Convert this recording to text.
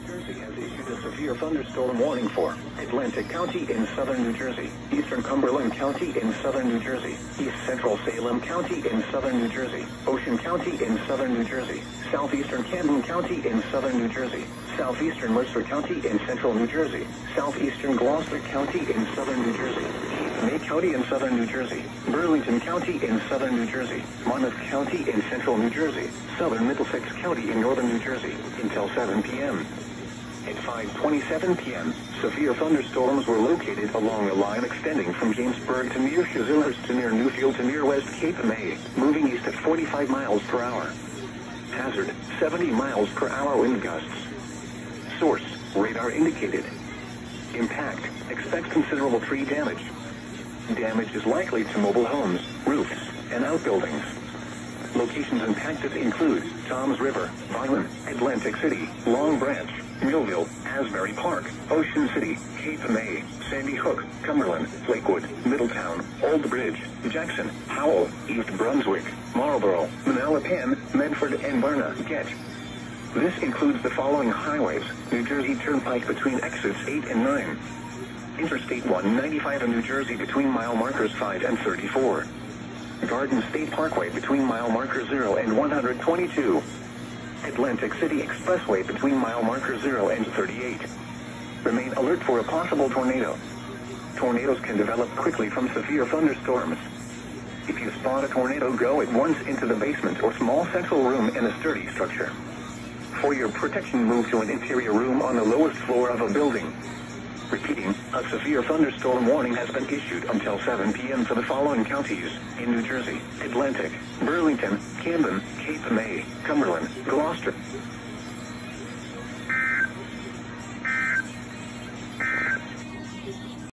Jersey has issued a severe thunderstorm warning for Atlantic County in southern New Jersey, eastern Cumberland County in southern New Jersey, east central Salem County in southern New Jersey, Ocean County in southern New Jersey, southeastern Camden County in southern New Jersey, southeastern Mercer County in central New Jersey, southeastern Gloucester County in southern New Jersey, May County in southern New Jersey, Burlington County in southern New Jersey, Monmouth County in central New Jersey, southern Middlesex County in northern New Jersey, until 7 p.m. At 5:27 p.m., severe thunderstorms were located along a line extending from Jamesburg to near Chislehurst to near Newfield to near West Cape May, moving east at 45 miles per hour. Hazard, 70 miles per hour wind gusts. Source, radar indicated. Impact, expect considerable tree damage. Damage is likely to mobile homes, roofs, and outbuildings. Locations impacted include Toms River, Vineland, Atlantic City, Long Branch, Millville, Asbury Park, Ocean City, Cape May, Sandy Hook, Cumberland, Lakewood, Middletown, Old Bridge, Jackson, Howell, East Brunswick, Marlborough, Manalapan, Medford, and Barnegat. This includes the following highways: New Jersey Turnpike between exits 8 and 9. Interstate 195 in New Jersey between mile markers 5 and 34. Garden State Parkway between mile marker 0 and 122. Atlantic City Expressway between mile marker 0 and 38. Remain alert for a possible tornado. Tornadoes can develop quickly from severe thunderstorms. If you spot a tornado, go at once into the basement or small central room in a sturdy structure. For your protection, move to an interior room on the lowest floor of a building. Repeating, a severe thunderstorm warning has been issued until 7 p.m. for the following counties in New Jersey: Atlantic, Burlington, Camden, Cape May, Cumberland, Gloucester.